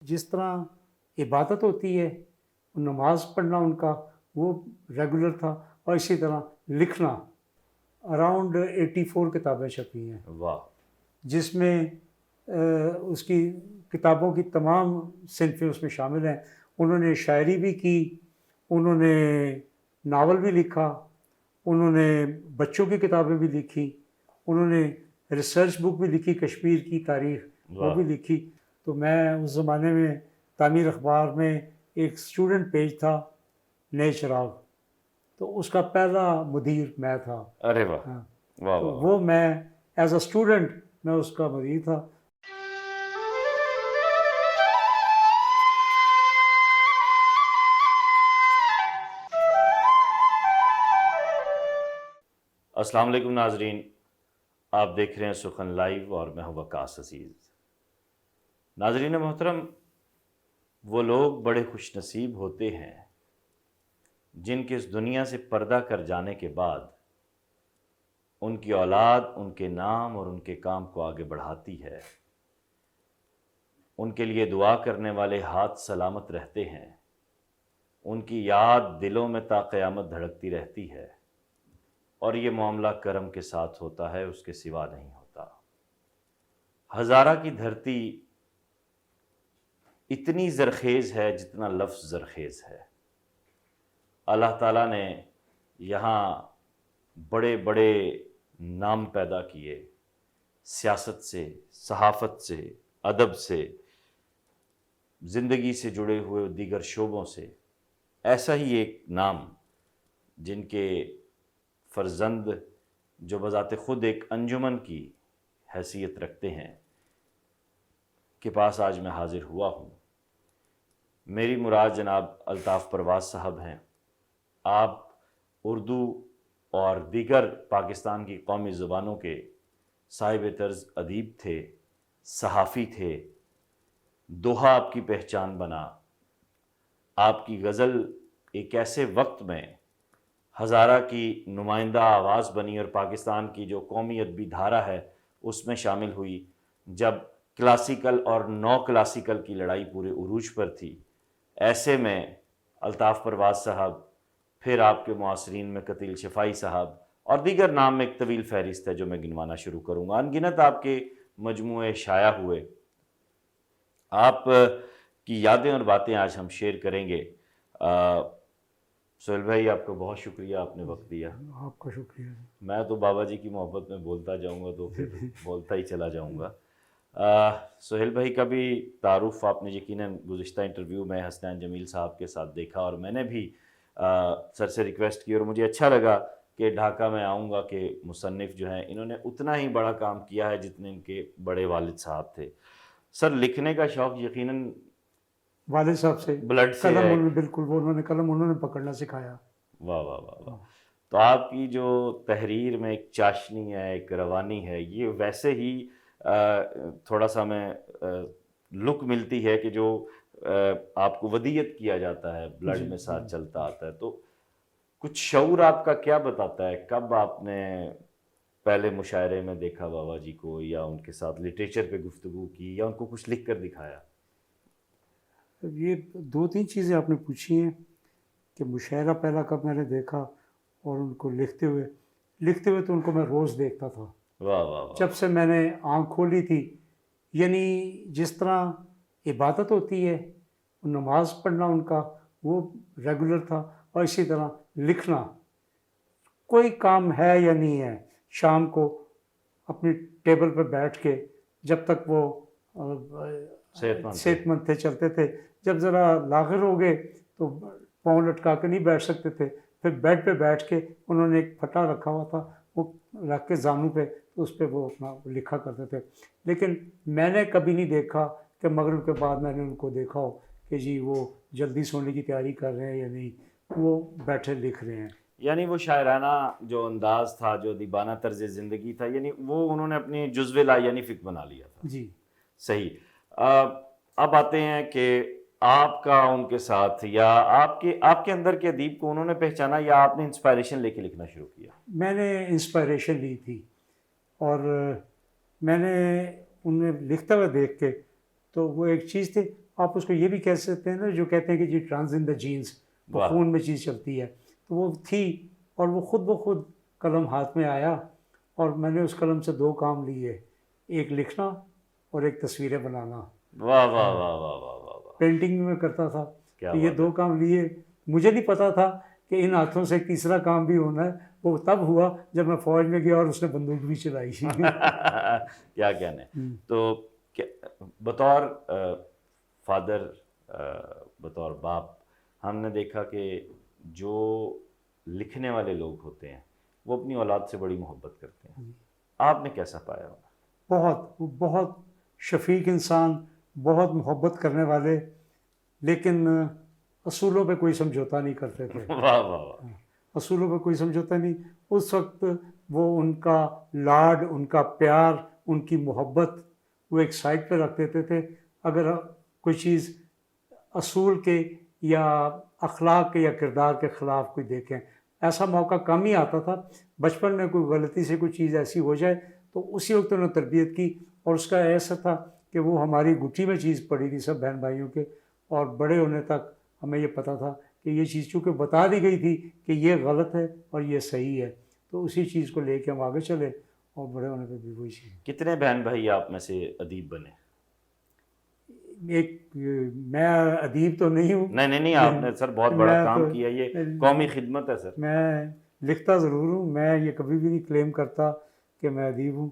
جس طرح عبادت ہوتی ہے، نماز پڑھنا ان کا وہ ریگولر تھا، اور اسی طرح لکھنا اراؤنڈ 84 کتابیں چھپی ہیں، واہ، جس میں اس کی کتابوں کی تمام صنفیں اس میں شامل ہیں۔ انہوں نے شاعری بھی کی، انہوں نے ناول بھی لکھا، انہوں نے بچوں کی کتابیں بھی لکھی، انہوں نے ریسرچ بک بھی لکھی، کشمیر کی تاریخ وہ بھی لکھی۔ تو میں اس زمانے میں تعمیر اخبار میں ایک اسٹوڈنٹ پیج تھا، نئے چراغ، تو اس کا پہلا مدیر میں تھا۔ ارے واہ، ہاں، واہ تو واہ، وہ میں ایز اے اسٹوڈنٹ میں اس کا مدیر تھا۔ السلام علیکم ناظرین، آپ دیکھ رہے ہیں سخن لائیو اور میں ہوں وقاص عزیز۔ ناظرین محترم، وہ لوگ بڑے خوش نصیب ہوتے ہیں جن کے اس دنیا سے پردہ کر جانے کے بعد ان کی اولاد ان کے نام اور ان کے کام کو آگے بڑھاتی ہے، ان کے لیے دعا کرنے والے ہاتھ سلامت رہتے ہیں، ان کی یاد دلوں میں تا قیامت دھڑکتی رہتی ہے، اور یہ معاملہ کرم کے ساتھ ہوتا ہے، اس کے سوا نہیں ہوتا۔ ہزارہ کی دھرتی اتنی زرخیز ہے جتنا لفظ زرخیز ہے۔ اللہ تعالیٰ نے یہاں بڑے بڑے نام پیدا کیے، سیاست سے، صحافت سے، ادب سے، زندگی سے جڑے ہوئے دیگر شعبوں سے۔ ایسا ہی ایک نام جن کے فرزند جو بذات خود ایک انجمن کی حیثیت رکھتے ہیں کے پاس آج میں حاضر ہوا ہوں۔ میری مراد جناب الطاف پرواز صاحب ہیں۔ آپ اردو اور دیگر پاکستان کی قومی زبانوں کے صاحب طرز ادیب تھے، صحافی تھے۔ دوہا آپ کی پہچان بنا۔ آپ کی غزل ایک ایسے وقت میں ہزارہ کی نمائندہ آواز بنی اور پاکستان کی جو قومی ادبی دھارا ہے اس میں شامل ہوئی، جب کلاسیکل اور نو کلاسیکل کی لڑائی پورے عروج پر تھی۔ ایسے میں الطاف پرواز صاحب، پھر آپ کے معاصرین میں قتیل شفائی صاحب، اور دیگر نام میں ایک طویل فہرست ہے جو میں گنوانا شروع کروں گا۔ ان گنت آپ کے مجموعے شائع ہوئے۔ آپ کی یادیں اور باتیں آج ہم شیئر کریں گے۔ سہیل بھائی، آپ کا بہت شکریہ، آپ نے وقت دیا۔ آپ کا شکریہ۔ میں تو بابا جی کی محبت میں بولتا جاؤں گا تو پھر بولتا ہی چلا جاؤں گا۔ سہیل بھائی کا بھی تعارف آپ نے یقیناً گزشتہ انٹرویو میں حسنین جمیل صاحب کے ساتھ دیکھا، اور میں نے بھی سر سے ریکویسٹ کی، اور مجھے اچھا لگا کہ ڈھاکہ میں آؤں گا کہ مصنف جو ہیں انہوں نے اتنا ہی بڑا کام کیا ہے جتنے ان کے بڑے والد صاحب تھے۔ سر، لکھنے کا شوق یقیناً والد صاحب سے بلڈ سے قلم ہے۔ بالکل، وہ انہوں نے قلم انہوں نے پکڑنا سکھایا۔ واہ واہ واہ واہ۔ تو آپ کی جو تحریر میں ایک چاشنی ہے، ایک روانی ہے، یہ ویسے ہی تھوڑا سا میں لک ملتی ہے کہ جو آپ کو ودیت کیا جاتا ہے، بلڈ میں ساتھ چلتا آتا ہے۔ تو کچھ شعور آپ کا کیا بتاتا ہے؟ کب آپ نے پہلے مشاعرے میں دیکھا بابا جی کو، یا ان کے ساتھ لٹریچر پہ گفتگو کی، یا ان کو کچھ لکھ کر دکھایا؟ یہ دو تین چیزیں آپ نے پوچھی ہیں کہ مشاعرہ پہلا کب میں نے دیکھا، اور ان کو لکھتے ہوئے تو ان کو میں روز دیکھتا تھا واہ واہ واہ۔ جب سے میں نے آنکھ کھولی تھی۔ یعنی جس طرح عبادت ہوتی ہے، نماز پڑھنا ان کا وہ ریگولر تھا، اور اسی طرح لکھنا، کوئی کام ہے یا نہیں ہے، شام کو اپنی ٹیبل پہ بیٹھ کے جب تک وہ صحت مند تھے چلتے تھے، جب ذرا لاغر ہو گئے تو پاؤں لٹکا کے نہیں بیٹھ سکتے تھے، پھر بیڈ پہ بیٹھ کے انہوں نے ایک پھٹا رکھا ہوا تھا، وہ رکھ کے زانوں پہ، اس پہ وہ اپنا لکھا کرتے تھے۔ لیکن میں نے کبھی نہیں دیکھا کہ مغرب کے بعد میں نے ان کو دیکھا ہو کہ جی وہ جلدی سونے کی تیاری کر رہے ہیں یا نہیں، وہ بیٹھے لکھ رہے ہیں۔ یعنی وہ شاعرانہ جو انداز تھا، جو ادیبانہ طرز زندگی تھا، یعنی وہ انہوں نے اپنی جزو لا یعنی فک بنا لیا تھا۔ جی صحیح۔ اب آتے ہیں کہ آپ کا ان کے ساتھ، یا آپ کے اندر کے ادیب کو انہوں نے پہچانا، یا آپ نے انسپائریشن لے کے لکھنا شروع کیا؟ میں نے انسپائریشن لی تھی، اور میں نے انہیں لکھتے ہوئے دیکھ کے، تو وہ ایک چیز تھی، آپ اس کو یہ بھی کہہ سکتے ہیں نا جو کہتے ہیں کہ جی ٹرانس ان دا جینس، وہ واہ۔ خون میں چیز چلتی ہے، تو وہ تھی، اور وہ خود بخود قلم ہاتھ میں آیا، اور میں نے اس قلم سے 2 کام لیے، ایک لکھنا اور ایک تصویریں بنانا۔ واہ واہ واہ واہ واہ واہ واہ، پینٹنگ میں کرتا تھا، کیا تو یہ بات 2 کام لیے۔ مجھے نہیں پتا تھا کہ ان ہاتھوں سے ایک تیسرا کام بھی ہونا ہے، وہ تب ہوا جب میں فوج میں گیا اور اس نے بندوق بھی چلائی۔ کیا کہنے۔ تو بطور فادر، بطور باپ، ہم نے دیکھا کہ جو لکھنے والے لوگ ہوتے ہیں وہ اپنی اولاد سے بڑی محبت کرتے ہیں، آپ نے کیسا پایا ہوگا؟ بہت شفیق انسان، بہت محبت کرنے والے، لیکن اصولوں پہ کوئی سمجھوتا نہیں کرتے تھے۔ واہ واہ واہ، اصولوں پہ کوئی سمجھوتا نہیں۔ اس وقت وہ ان کا لاڈ، ان کا پیار، ان کی محبت وہ ایک سائڈ پہ رکھ دیتے تھے۔ اگر کوئی چیز اصول کے یا اخلاق کے یا کردار کے خلاف کوئی دیکھیں، ایسا موقع کم ہی آتا تھا۔ بچپن میں کوئی غلطی سے کوئی چیز ایسی ہو جائے تو اسی وقت انہوں نے تربیت کی، اور اس کا ایسا تھا کہ وہ ہماری گٹھی میں چیز پڑی تھی سب بہن بھائیوں کے، اور بڑے ہونے تک ہمیں یہ پتہ تھا کہ یہ چیز چونکہ بتا دی گئی تھی کہ یہ غلط ہے اور یہ صحیح ہے، تو اسی چیز کو لے کے ہم آگے چلے، اور بڑے ہونے پہ بھی وہی چیز۔ کتنے بہن بھائی آپ میں سے ادیب بنے؟ میں ادیب تو نہیں ہوں، نہیں، آپ نے سر بہت بڑا میں کام تو- کیا، یہ قومی خدمت ہے سر۔ میں لکھتا ضرور ہوں، میں یہ کبھی بھی نہیں کلیم کرتا کہ میں ادیب ہوں۔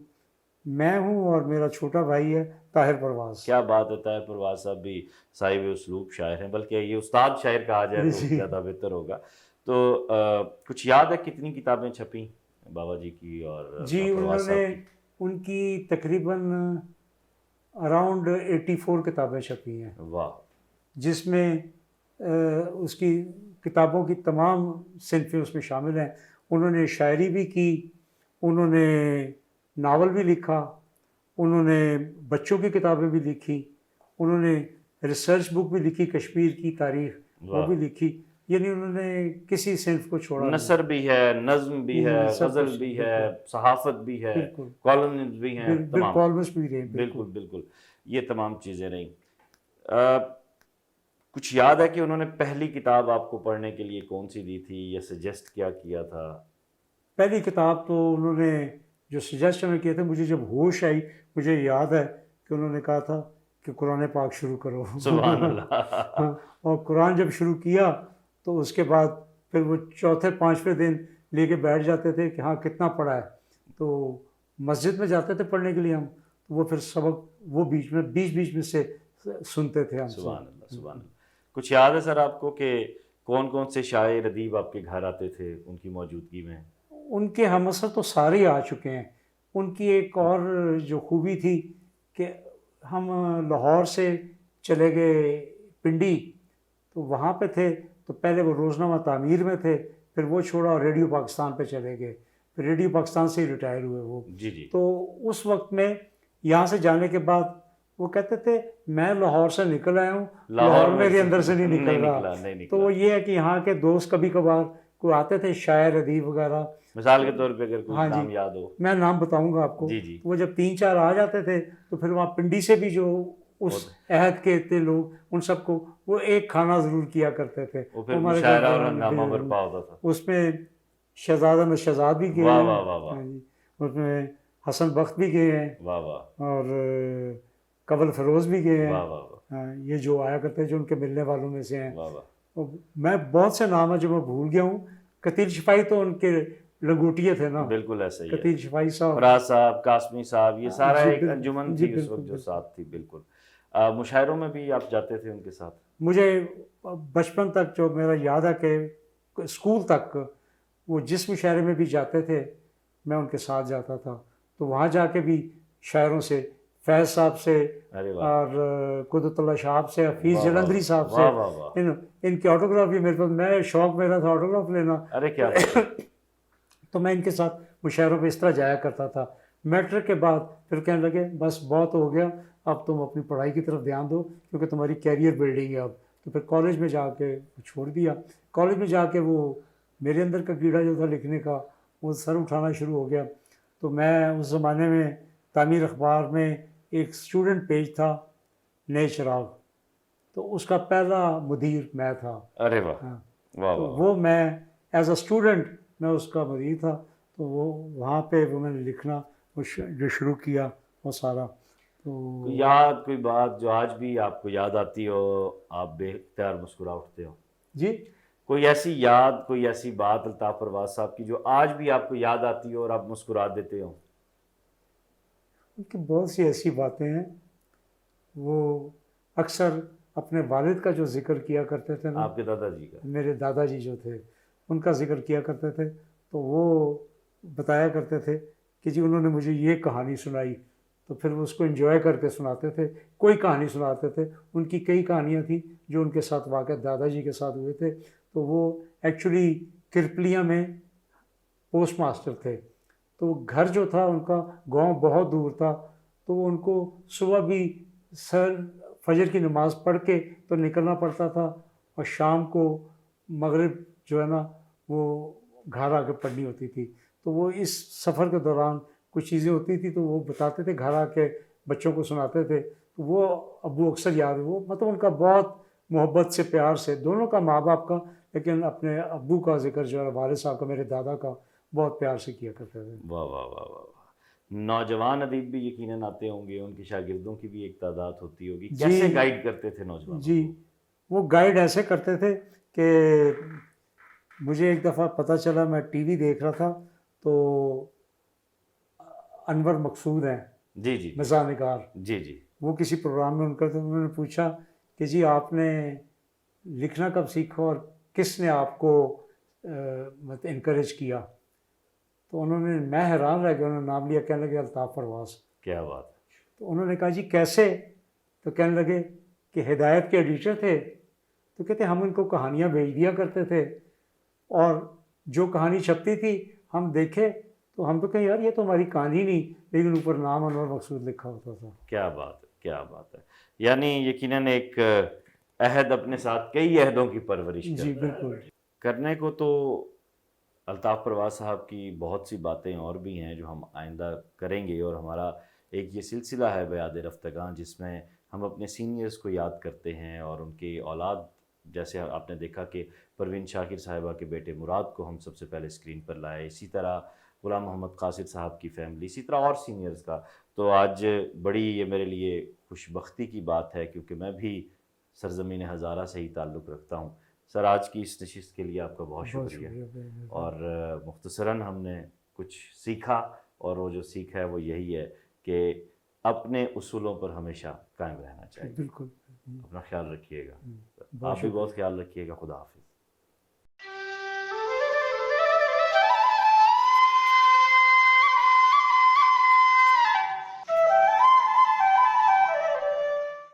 میں ہوں اور میرا چھوٹا بھائی ہے طاہر پرواز۔ کیا بات ہے، طاہر پرواز صاحب بھی صاحب اسلوب شاعر ہیں، بلکہ یہ استاد شاعر کہا جائے تو زیادہ بہتر ہوگا۔ تو کچھ یاد ہے کتنی کتابیں چھپیں بابا جی کی اور جی پرواز انہوں نے صاحب کی؟ ان کی تقریباً اراؤنڈ 84 کتابیں چھپی ہیں، واہ، جس میں اس کی کتابوں کی تمام صنفیں اس میں شامل ہیں۔ انہوں نے شاعری بھی کی، انہوں نے ناول بھی لکھا، انہوں نے بچوں کی کتابیں بھی لکھی، انہوں نے ریسرچ بک بھی لکھی، کشمیر کی تاریخ وہ بھی لکھی، یعنی انہوں نے کسی صنف کو چھوڑا نہیں۔ نثر بھی ہے، نظم بھی ہے، سب غزل کچھ، بھی ہے، صحافت بھی ہے، بالکل، کالمز بھی ہیں، تمام، کالمز بھی رہے، بالکل یہ تمام چیزیں رہیں۔ کچھ یاد ہے کہ انہوں نے پہلی کتاب آپ کو پڑھنے کے لیے کون سی دی تھی یا سجیسٹ کیا تھا؟ پہلی کتاب تو انہوں نے جو سجیسٹ ہمیں کیے تھے، مجھے جب ہوش آئی مجھے یاد ہے کہ انہوں نے کہا تھا کہ قرآن پاک شروع کرو۔ سبحان اللہ۔ ہاں، اور قرآن جب شروع کیا تو اس کے بعد پھر وہ چوتھے 5ویں دن لے کے بیٹھ جاتے تھے کہ ہاں کتنا پڑھا ہے، تو مسجد میں جاتے تھے پڑھنے کے لیے ہم، تو وہ پھر سبق وہ بیچ میں سے سنتے تھے ہم سے۔ سبحان اللہ۔ کچھ یاد ہے سر آپ کو کہ کون سے شاعر ادیب آپ کے گھر آتے تھے ان کی موجودگی میں؟ ان کے ہم اثر تو سارے آ چکے ہیں۔ ان کی ایک اور جو خوبی تھی کہ ہم لاہور سے چلے گئے پنڈی، تو وہاں پہ تھے تو پہلے وہ روزنامہ تعمیر میں تھے، پھر وہ چھوڑا اور ریڈیو پاکستان پہ چلے گئے، پھر ریڈیو پاکستان سے ہی ریٹائر ہوئے وہ۔ جی۔ تو اس وقت میں یہاں سے جانے کے بعد وہ کہتے تھے میں لاہور سے نکل آیا ہوں، لاہور میرے اندر سے نہیں نکل رہا۔ تو وہ یہ ہے کہ یہاں کے دوست کبھی کبھار کوئی آتے تھے شاعر ادیب وغیرہ، مثال کے طور پہ اگر کوئی نام یاد ہو؟ میں نام بتاؤں گا آپ کو۔ جی۔ وہ جب 3-4 آ جاتے تھے تو پھر وہاں پنڈی سے بھی جو اس عہد کے تھے لوگ، ان سب کو وہ ایک کھانا ضرور کیا کرتے تھے، مشاعرہ اور ہنگامہ برپا ہوتا تھا۔ اس میں شہزاد احمد شہزاد بھی گئے ہیں، واہ، اس میں حسن بخت بھی گئے ہیں، واہ، اور قبل فیروز بھی گئے ہیں۔ واہ، یہ جو آیا کرتے ہیں جو ان کے ملنے والوں میں سے ہیں۔ واہ، میں بہت سے نام ہیں جو میں بھول گیا ہوں۔ قتیل شفائی تو ان کے لنگوٹیے تھے نا، بالکل ایسا ہی ہے۔ قتیل شفائی صاحب، فراز صاحب، قاسمی صاحب، یہ سارا ایک انجمن تھی اس وقت جو ساتھ تھی۔ بالکل۔ مشاعروں میں بھی آپ جاتے تھے ان کے ساتھ؟ مجھے بچپن تک جو میرا یاد ہے کہ اسکول تک وہ جس مشاعرے میں بھی جاتے تھے میں ان کے ساتھ جاتا تھا، تو وہاں جا کے بھی شاعروں سے، فیض صاحب سے اور قدرت اللہ شہاب سے، حفیظ جلندری صاحب سے، ان کی آٹوگراف بھی میرے پاس، میں شوق میرا تھا آٹوگراف لینا، ارے کیا تو میں ان کے ساتھ مشاعروں پہ اس طرح جایا کرتا تھا۔ میٹرک کے بعد پھر کہنے لگے بس بہت ہو گیا، اب تم اپنی پڑھائی کی طرف دھیان دو کیونکہ تمہاری کیریئر بلڈنگ ہے اب۔ تو پھر کالج میں جا کے چھوڑ دیا۔ کالج میں جا کے وہ میرے اندر کا کیڑا جو تھا لکھنے کا وہ سر اٹھانا شروع ہو گیا۔ تو میں اس زمانے میں تعمیر اخبار میں ایک اسٹوڈنٹ پیج تھا، نئے چراغ، تو اس کا پہلا مدیر میں تھا. ارے واہ ہاں واہ تو واہ. وہ میں ایز اے اسٹوڈنٹ میں اس کا مدیر تھا. تو وہ وہاں پہ وہ میں نے لکھنا جو شروع کیا وہ سارا. تو کوئی یاد، کوئی بات جو آج بھی آپ کو یاد آتی ہو، آپ بے اختیار مسکرا اٹھتے ہو؟ جی کوئی ایسی یاد، کوئی ایسی بات الطاف پرواز صاحب کی جو آج بھی آپ کو یاد آتی ہو اور آپ مسکرا دیتے ہو؟ ان کی بہت سی ایسی باتیں ہیں. وہ اکثر اپنے والد کا جو ذکر کیا کرتے تھے نا، آپ کے دادا جی کا؟ میرے دادا جی جو تھے ان کا ذکر کیا کرتے تھے. تو وہ بتایا کرتے تھے کہ جی انہوں نے مجھے یہ کہانی سنائی. تو پھر وہ اس کو انجوائے کر کے سناتے تھے. کوئی کہانی سناتے تھے. ان کی کئی کہانیاں تھیں جو ان کے ساتھ واقع دادا جی کے ساتھ ہوئے تھے. تو وہ ایکچولی کرپلیاں میں پوسٹ ماسٹر تھے. تو گھر جو تھا ان کا گاؤں بہت دور تھا. تو وہ ان کو صبح بھی فجر کی نماز پڑھ کے تو نکلنا پڑتا تھا، اور شام کو مغرب جو ہے نا وہ گھر آ کے پڑھنی ہوتی تھی. تو وہ اس سفر کے دوران کچھ چیزیں ہوتی تھی تو وہ بتاتے تھے، گھر آ کے بچوں کو سناتے تھے. تو وہ ابو اکثر یاد ہے. وہ مطلب ان کا بہت محبت سے، پیار سے، دونوں کا، ماں باپ کا، لیکن اپنے ابو کا ذکر جو ہے والد صاحب کا، میرے دادا کا، بہت پیار سے کیا کرتے تھے. واہ واہ واہ واہ واہ. نوجوان ادیب بھی یقیناً آتے ہوں گے، ان کی شاگردوں کی بھی ایک تعداد ہوتی ہوگی. کیسے گائیڈ کرتے تھے نوجوانوں جی کو؟ وہ گائیڈ ایسے کرتے تھے کہ مجھے ایک دفعہ پتہ چلا، میں ٹی وی دیکھ رہا تھا تو انور مقصود ہیں جی جی مزاح نگار، جی جی. وہ کسی پروگرام میں ان کا تھا. انہوں نے پوچھا کہ جی آپ نے لکھنا کب سیکھا اور کس نے آپ کو مطلب انکریج کیا؟ تو انہوں نے، میں حیران رہ گیا، انہوں نے نام لیا، کہنے لگے الطاف پرواز. کیا بات ہے. تو انہوں نے کہا جی کیسے؟ تو کہنے لگے کہ ہدایت کے ایڈیٹر تھے. تو کہتے ہم ان کو کہانیاں بھیج دیا کرتے تھے، اور جو کہانی چھپتی تھی ہم دیکھے تو ہم تو کہیں یار یہ تو ہماری کہانی نہیں، لیکن اوپر نام انور مقصود لکھا ہوتا تھا. کیا بات ہے، کیا بات ہے. یعنی یقیناً ایک عہد اپنے ساتھ کئی عہدوں کی پرورش جی کرتا ہے. بالکل. کرنے کو تو الطاف پرواز صاحب کی بہت سی باتیں اور بھی ہیں جو ہم آئندہ کریں گے، اور ہمارا ایک یہ سلسلہ ہے بیاد رفتگاں جس میں ہم اپنے سینئرز کو یاد کرتے ہیں اور ان کی اولاد. جیسے آپ نے دیکھا کہ پروین شاکر صاحبہ کے بیٹے مراد کو ہم سب سے پہلے اسکرین پر لائے، اسی طرح غلام محمد قاصد صاحب کی فیملی، اسی طرح اور سینئرز کا. تو آج بڑی یہ میرے لیے خوش بختی کی بات ہے کیونکہ میں بھی سرزمین ہزارہ سے ہی تعلق رکھتا ہوں. سر آج کی اس نشست کے لیے آپ کا بہت شکریہ. اور مختصراً ہم نے کچھ سیکھا، اور وہ جو سیکھ ہے وہ یہی ہے کہ اپنے اصولوں پر ہمیشہ قائم رہنا چاہیے. بالکل. اپنا خیال رکھیے گا. بہت آپ بھی بہت خیال رکھیے گا. خدا حافظ.